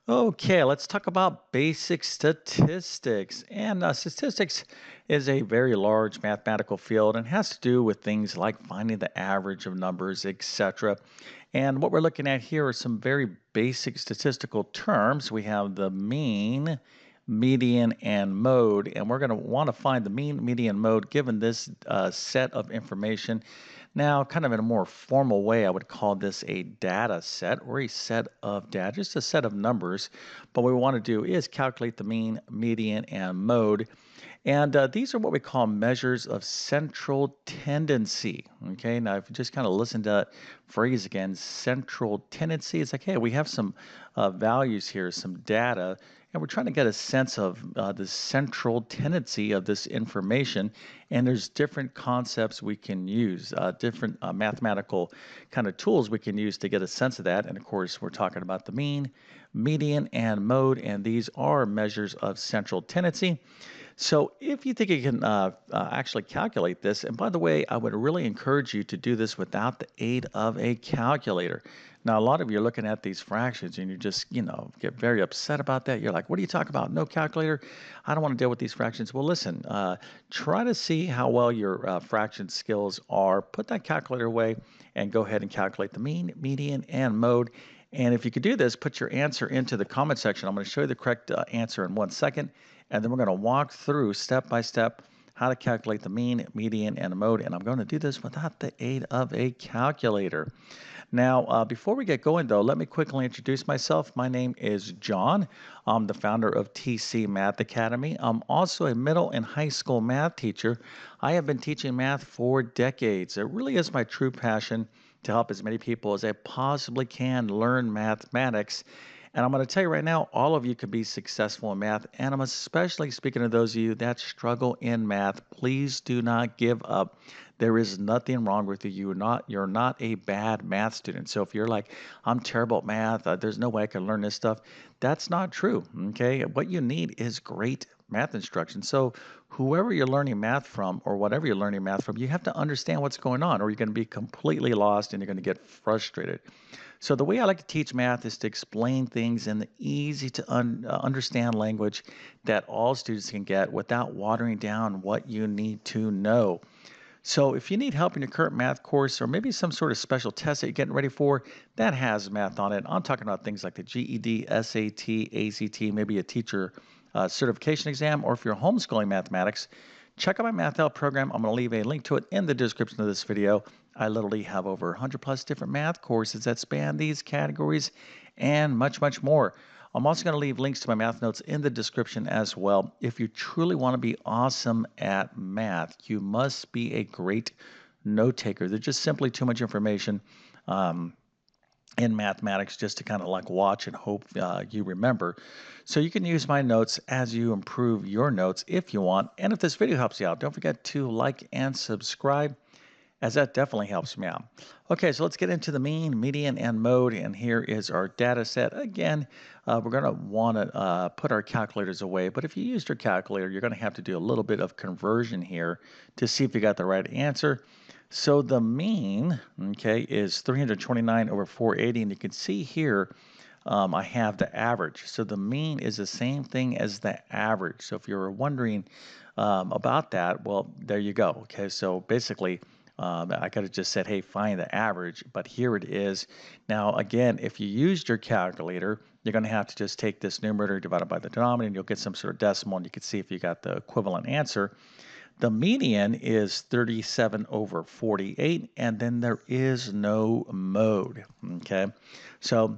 Okay, let's talk about basic statistics. And statistics is a very large mathematical field and has to do with things like finding the average of numbers, etc. And what we're looking at here are some very basic statistical terms. We have the mean, median, and mode. And we're going to want to find the mean, median, mode given this set of information. Now, kind of in a more formal way, I would call this a data set or a set of data, just a set of numbers. But what we want to do is calculate the mean, median, and mode. And these are what we call measures of central tendency. Okay, now if you just kind of listen to that phrase again, central tendency, it's like, hey, we have some values here, some data, and we're trying to get a sense of the central tendency of this information. And there's different concepts we can use, different mathematical kind of tools we can use to get a sense of that. And of course, we're talking about the mean, median, and mode, and these are measures of central tendency. So if you think you can actually calculate this, and by the way, I would really encourage you to do this without the aid of a calculator. Now, a lot of you are looking at these fractions and you just, get very upset about that. You're like, what are you talking about? No calculator? I don't want to deal with these fractions. Well, listen, try to see how well your fraction skills are. Put that calculator away and go ahead and calculate the mean, median, and mode. And if you could do this, put your answer into the comment section. I'm going to show you the correct answer in 1 second. And then we're going to walk through step by step how to calculate the mean, median, and mode. And I'm going to do this without the aid of a calculator. Now, before we get going, though, let me quickly introduce myself. My name is John. I'm the founder of TC Math Academy. I'm also a middle and high school math teacher. I have been teaching math for decades. It really is my true passion to help as many people as I possibly can learn mathematics. And I'm going to tell you right now, all of you can be successful in math. And I'm especially speaking to those of you that struggle in math. Please do not give up. There is nothing wrong with you. You're not a bad math student. So if you're like, I'm terrible at math, there's no way I can learn this stuff. That's not true. Okay. What you need is great math instruction. So whoever you're learning math from or whatever you're learning math from, you have to understand what's going on or you're going to be completely lost and you're going to get frustrated. So the way I like to teach math is to explain things in the easy to understand language that all students can get without watering down what you need to know. So if you need help in your current math course or maybe some sort of special test that you're getting ready for that has math on it, I'm talking about things like the GED, SAT, ACT, maybe a teacher certification exam, or if you're homeschooling mathematics, check out my Math Help program. I'm going to leave a link to it in the description of this video. I literally have over 100 plus different math courses that span these categories and much, much more. I'm also going to leave links to my math notes in the description as well. If you truly want to be awesome at math, you must be a great note taker. There's just simply too much information in mathematics just to kind of like watch and hope you remember. So you can use my notes as you improve your notes if you want. And if this video helps you out, don't forget to like and subscribe as that definitely helps me out. Okay, so let's get into the mean, median, and mode. And here is our data set. Again, we're going to want to put our calculators away. But if you used your calculator, you're going to have to do a little bit of conversion here to see if you got the right answer. So the mean, okay, is 329 over 480. And you can see here, I have the average. So the mean is the same thing as the average. So if you were wondering about that, well, there you go. Okay, so basically, I could have just said, hey, find the average, but here it is. Now, again, if you used your calculator, you're going to have to just take this numerator divided by the denominator, and you'll get some sort of decimal, and you can see if you got the equivalent answer. The median is 37 over 48, and then there is no mode. Okay, so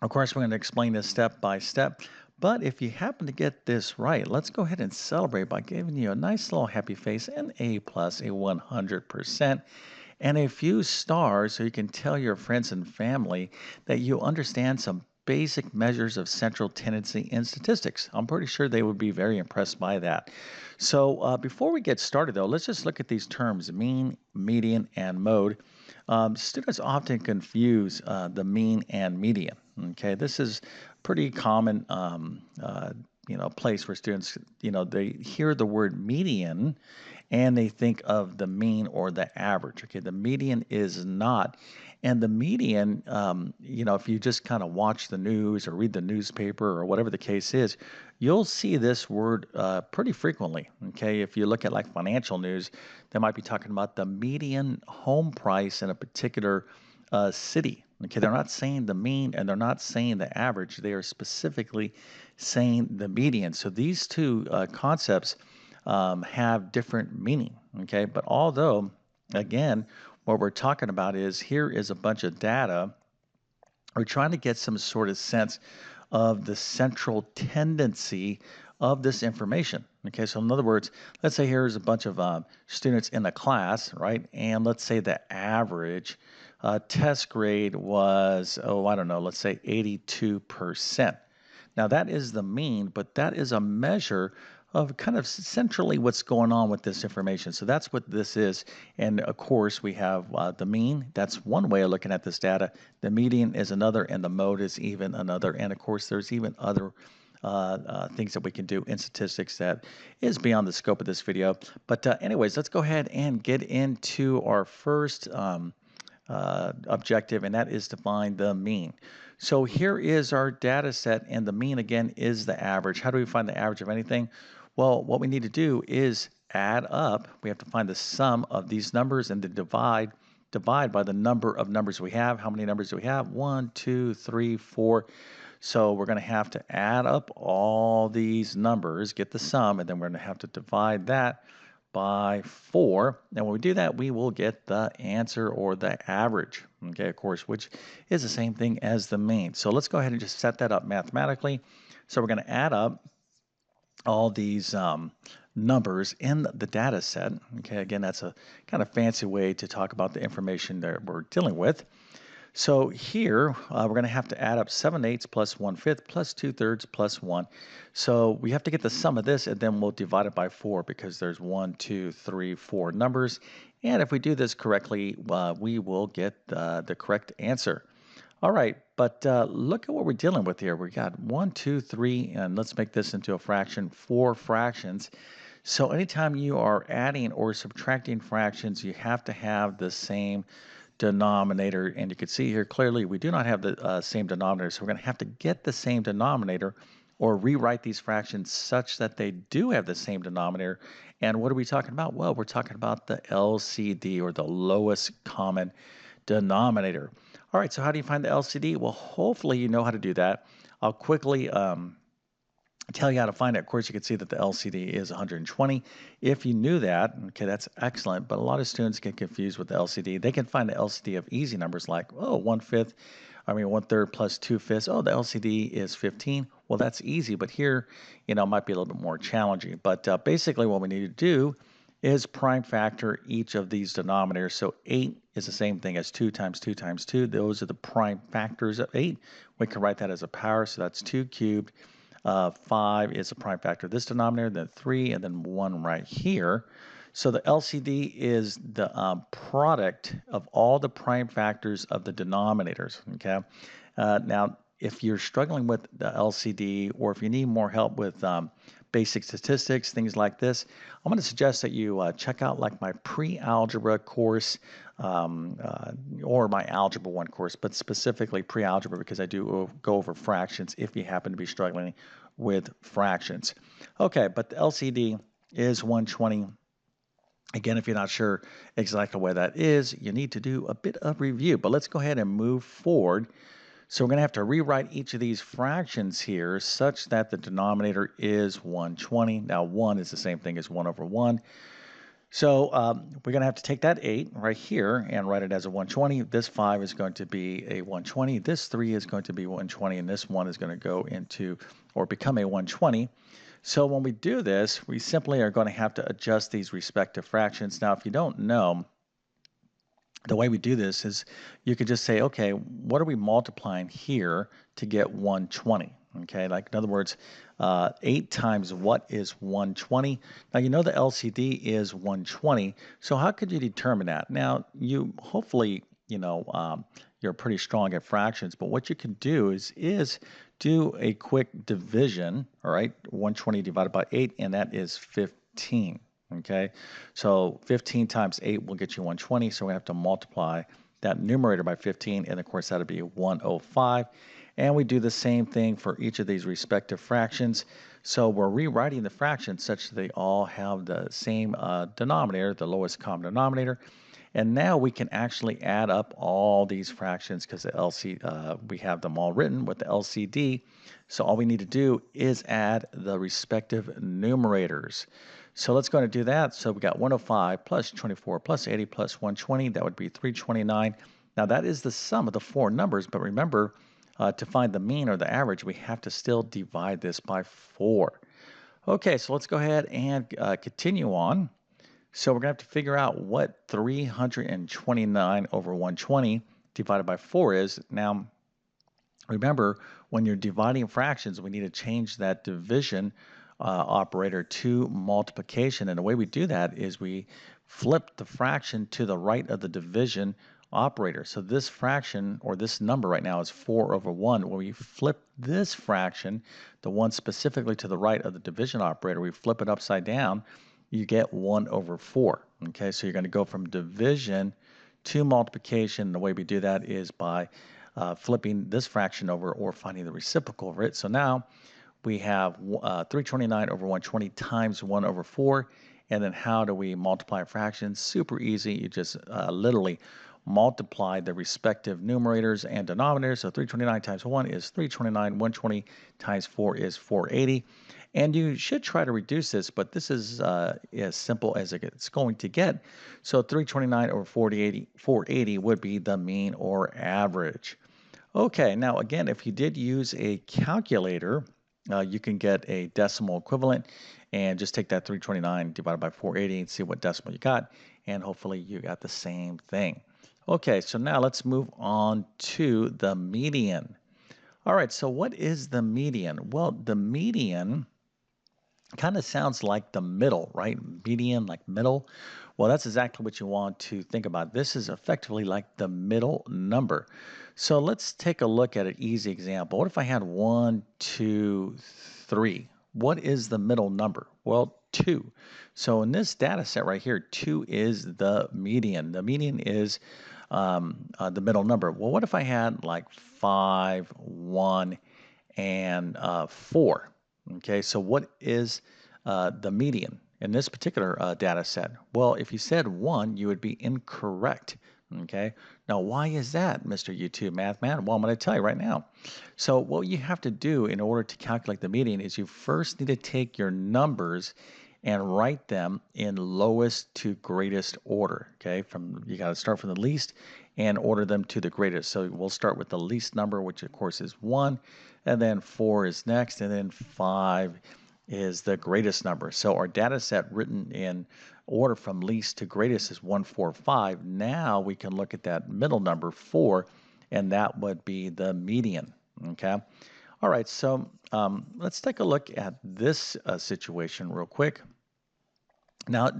of course, we're going to explain this step by step. But if you happen to get this right, let's go ahead and celebrate by giving you a nice little happy face, an A plus, a 100%, and a few stars so you can tell your friends and family that you understand some basic measures of central tendency in statistics. I'm pretty sure they would be very impressed by that. So before we get started, though, let's just look at these terms, mean, median, and mode. Students often confuse the mean and median. Okay, this is pretty common, place where students, they hear the word median and they think of the mean or the average. Okay, the median is not And the median, if you just kind of watch the news or read the newspaper or whatever the case is, you'll see this word pretty frequently. Okay, if you look at like financial news, they might be talking about the median home price in a particular city. Okay, they're not saying the mean and they're not saying the average. They are specifically saying the median. So these two concepts have different meaning. Okay, but although, again, what we're talking about is here is a bunch of data. We're trying to get some sort of sense of the central tendency of this information. Okay, so in other words, let's say here's a bunch of students in a class, right? And let's say the average test grade was, oh, I don't know, let's say 82%. Now that is the mean, but that is a measure of kind of centrally what's going on with this information. So that's what this is. And of course, we have the mean. That's one way of looking at this data. The median is another, and the mode is even another. And of course, there's even other things that we can do in statistics that is beyond the scope of this video. But anyways, let's go ahead and get into our first objective, and that is to find the mean. So here is our data set, and the mean again is the average. How do we find the average of anything? Well, what we need to do is add up. We have to find the sum of these numbers and then divide by the number of numbers we have. How many numbers do we have? 1, 2, 3, 4. So we're going to have to add up all these numbers, get the sum, and then we're going to have to divide that by 4. And when we do that, we will get the answer or the average, okay, of course, which is the same thing as the mean. So let's go ahead and just set that up mathematically. So we're going to add up all these numbers in the data set. Okay, again, that's a kind of fancy way to talk about the information that we're dealing with. So here, we're going to have to add up 7/8 plus 1/5 plus 2/3 plus 1. So we have to get the sum of this, and then we'll divide it by 4 because there's 1, 2, 3, 4 numbers. And if we do this correctly, we will get the correct answer. All right, but look at what we're dealing with here. We got 1, 2, 3, and let's make this into a fraction, 4 fractions. So anytime you are adding or subtracting fractions, you have to have the same denominator, and you can see here clearly we do not have the same denominator, so we're going to have to get the same denominator or rewrite these fractions such that they do have the same denominator. And what are we talking about? Well, we're talking about the LCD, or the lowest common denominator. All right, so how do you find the LCD? Well, hopefully you know how to do that. I'll quickly tell you how to find it. Of course, you can see that the LCD is 120. If you knew that, okay, that's excellent. But a lot of students get confused with the LCD. They can find the LCD of easy numbers like, oh, 1/3 plus 2/5. Oh, the LCD is 15. Well, that's easy. But here, it might be a little bit more challenging. But basically, what we need to do is prime factor each of these denominators. So 8 is the same thing as 2 times 2 times 2. Those are the prime factors of 8. We can write that as a power. So that's 2 cubed. 5 is a prime factor of this denominator, then 3, and then 1 right here. So the LCD is the product of all the prime factors of the denominators, okay? Now, if you're struggling with the LCD, or if you need more help with basic statistics, things like this, I'm going to suggest that you check out like my pre-algebra course or my Algebra 1 course, but specifically pre-algebra because I do go over fractions if you happen to be struggling with fractions. Okay, but the LCD is 120. Again, if you're not sure exactly what that is, you need to do a bit of review, but let's go ahead and move forward. So we're going to have to rewrite each of these fractions here such that the denominator is 120. Now 1 is the same thing as 1 over 1. So we're going to have to take that 8 right here and write it as a 120. This 5 is going to be a 120. This 3 is going to be 120, and this 1 is going to go into or become a 120. So when we do this, we simply are going to have to adjust these respective fractions. Now, if you don't know, the way we do this is you could just say, okay, what are we multiplying here to get 120? Okay, like in other words, 8 times what is 120? Now you know the LCD is 120, so how could you determine that? Now you hopefully, you're pretty strong at fractions, but what you can do is do a quick division, all right? 120 divided by 8, and that is 15. Okay, so 15 times 8 will get you 120, so we have to multiply that numerator by 15, and of course that'll be 105. And we do the same thing for each of these respective fractions. So we're rewriting the fractions such that they all have the same denominator, the lowest common denominator. And now we can actually add up all these fractions because we have them all written with the LCD. So all we need to do is add the respective numerators. So let's go and do that. So we got 105 plus 24 plus 80 plus 120. That would be 329. Now that is the sum of the four numbers, but remember, to find the mean or the average, we have to still divide this by 4. Okay, so let's go ahead and continue on. So we're going to have to figure out what 329 over 120 divided by 4 is. Now, remember, when you're dividing fractions, we need to change that division operator to multiplication. And the way we do that is we flip the fraction to the right of the division operator. So this fraction, or this number right now, is 4 over 1. When we flip this fraction, the one specifically to the right of the division operator, we flip it upside down, you get 1 over 4. Okay, so you're going to go from division to multiplication. The way we do that is by flipping this fraction over or finding the reciprocal of it. So now we have 329 over 120 times 1 over 4. And then how do we multiply fractions? Super easy. You just literally multiply the respective numerators and denominators. So 329 times 1 is 329. 120 times 4 is 480. And you should try to reduce this, but this is as simple as it's going to get. So 329 over 480 would be the mean or average. Okay, now again, if you did use a calculator, you can get a decimal equivalent and just take that 329 divided by 480 and see what decimal you got, and hopefully you got the same thing. Okay, so now let's move on to the median. All right, so what is the median? Well, the median kind of sounds like the middle, right? Median, like middle. Well, that's exactly what you want to think about. This is effectively like the middle number. So let's take a look at an easy example. What if I had 1, 2, 3? What is the middle number? Well, 2. So in this data set right here, 2 is the median. The median is the middle number. Well, what if I had like 5, 1, and 4? Okay, so what is the median in this particular data set? Well, if you said 1, you would be incorrect. Okay, now why is that, Mr. YouTube Math Man? Well, I'm going to tell you right now. So what you have to do in order to calculate the median is you first need to take your numbers and write them in lowest to greatest order. Okay, you got to start from the least and order them to the greatest. So we'll start with the least number, which of course is 1, and then 4 is next, and then 5 is the greatest number. So our data set written in order from least to greatest is 1, 4, 5. Now we can look at that middle number 4, and that would be the median. Okay. All right, so let's take a look at this situation real quick. Now,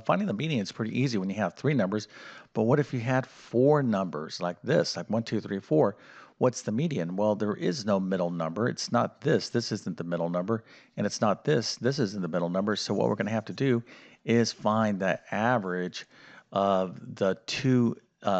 finding the median is pretty easy when you have 3 numbers, but what if you had 4 numbers like this, like 1, 2, 3, 4? What's the median? Well, there is no middle number. It's not this. This isn't the middle number, and it's not this. This isn't the middle number. So what we're going to have to do is find the average of the 2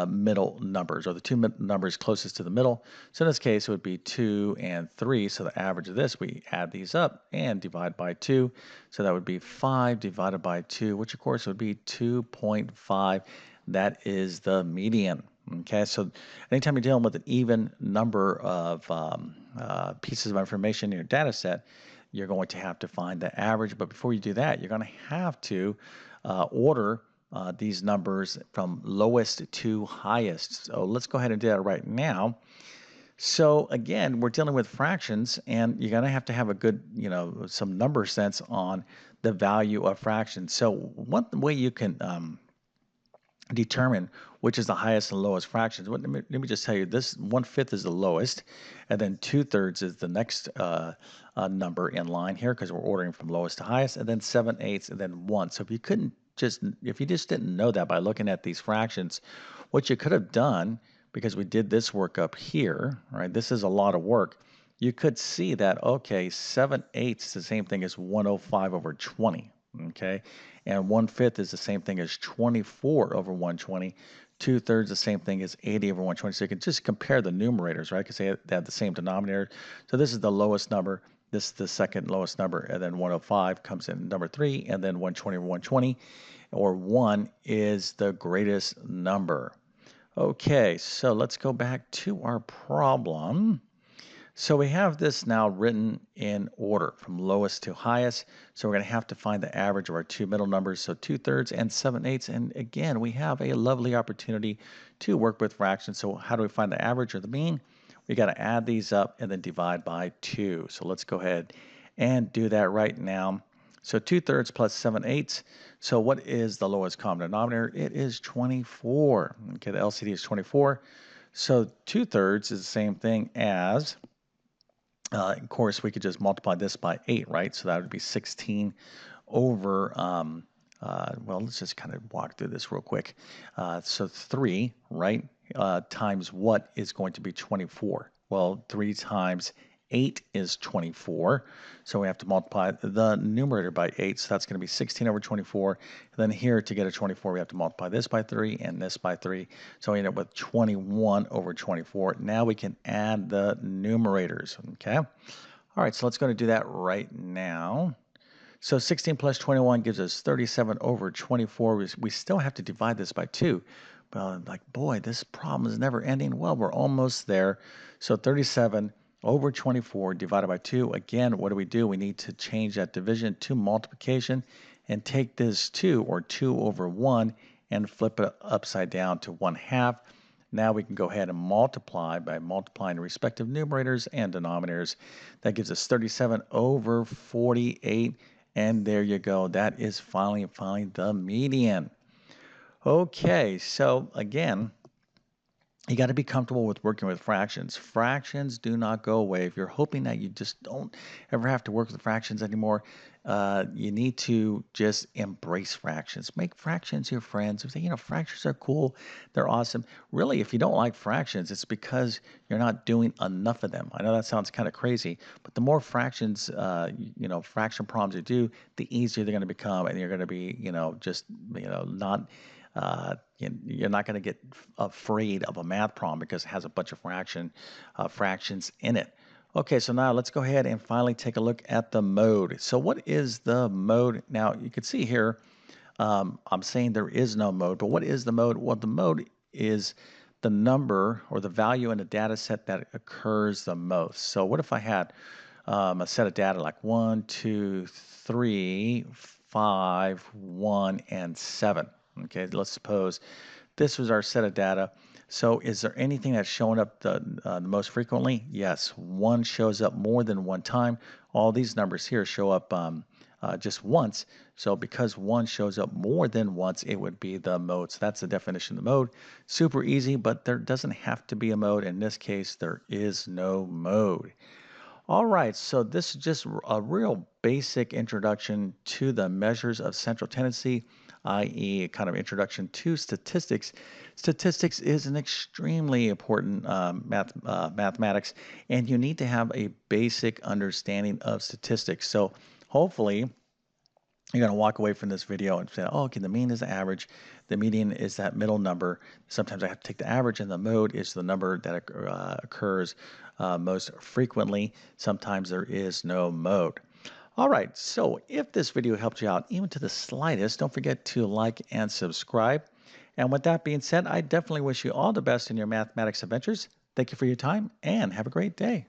middle numbers, or the 2 numbers closest to the middle. So in this case, it would be 2 and 3. So the average of this, we add these up and divide by 2. So that would be 5 divided by 2, which of course would be 2.5. That is the median. Okay, so anytime you're dealing with an even number of pieces of information in your data set, you're going to have to find the average. But before you do that, you're going to have to order these numbers from lowest to highest. So let's go ahead and do that right now. So again, we're dealing with fractions, and you're going to have a good, some number sense on the value of fractions. So one way you can determine which is the highest and lowest fractions. Let me just tell you, this 1/5 is the lowest, and then 2/3 is the next number in line here, because we're ordering from lowest to highest, and then 7/8, and then 1. So if you just didn't know that by looking at these fractions, what you could have done, because we did this work up here, right? This is a lot of work. You could see that, okay, 7/8 is the same thing as 105 over 20, okay? And 1/5 is the same thing as 24 over 120. 2/3, the same thing as 80 over 120. So you can just compare the numerators, right? Because they have the same denominator. So this is the lowest number. This is the second lowest number. And then 105 comes in number 3. And then 120 over 120, or 1 is the greatest number. Okay, so let's go back to our problem. So we have this now written in order from lowest to highest. So we're going to have to find the average of our two middle numbers, so 2/3 and 7/8. And again, we have a lovely opportunity to work with fractions. So how do we find the average or the mean? We got to add these up and then divide by 2. So let's go ahead and do that right now. So 2/3 plus 7/8. So what is the lowest common denominator? It is 24. Okay, the LCD is 24. So 2/3 is the same thing as of course, we could just multiply this by 8, right? So that would be 16 over, well, let's just kind of walk through this real quick. So 3, right, times what is going to be 24? Well, 3 times 8 is 24. So we have to multiply the numerator by 8. So that's going to be 16 over 24. And then here, to get a 24, we have to multiply this by 3 and this by 3. So we end up with 21 over 24. Now we can add the numerators, okay? All right, so let's go to do that right now. So 16 plus 21 gives us 37 over 24. We still have to divide this by 2. But I'm like, boy, this problem is never ending. Well, we're almost there. So 37 over 24 divided by 2. Again, what do? We need to change that division to multiplication and take this 2, or 2 over 1, and flip it upside down to 1/2. Now we can go ahead and multiply by multiplying the respective numerators and denominators. That gives us 37 over 48. And there you go. That is finally the median. Okay, so again, you got to be comfortable with working with fractions. Fractions do not go away. If you're hoping that you just don't ever have to work with fractions anymore, you need to just embrace fractions. Make fractions your friends. Say, fractions are cool. They're awesome. Really, if you don't like fractions, it's because you're not doing enough of them. I know that sounds kind of crazy, but the more fractions, fraction problems you do, the easier they're going to become, and you're going to be, not you're not going to get afraid of a math problem because it has a bunch of fractions in it. Okay, so now let's go ahead and finally take a look at the mode. So what is the mode? Now you can see here, I'm saying there is no mode, but what is the mode? Well, the mode is the number or the value in the data set that occurs the most. So what if I had a set of data like 1, 2, 3, 5, 1, and 7? Okay, let's suppose this was our set of data. So is there anything that's showing up the most frequently? Yes, 1 shows up more than one time. All these numbers here show up just once. So because 1 shows up more than once, it would be the mode. So that's the definition of the mode. Super easy, but there doesn't have to be a mode. In this case, there is no mode. All right, so this is just a real basic introduction to the measures of central tendency, i.e. kind of introduction to statistics. Statistics is an extremely important mathematics, and you need to have a basic understanding of statistics. So hopefully you're going to walk away from this video and say, oh, okay, the mean is the average. The median is that middle number. Sometimes I have to take the average, and the mode is the number that occurs most frequently. Sometimes there is no mode. All right, so if this video helped you out even to the slightest, don't forget to like and subscribe. And with that being said, I definitely wish you all the best in your mathematics adventures. Thank you for your time, and have a great day.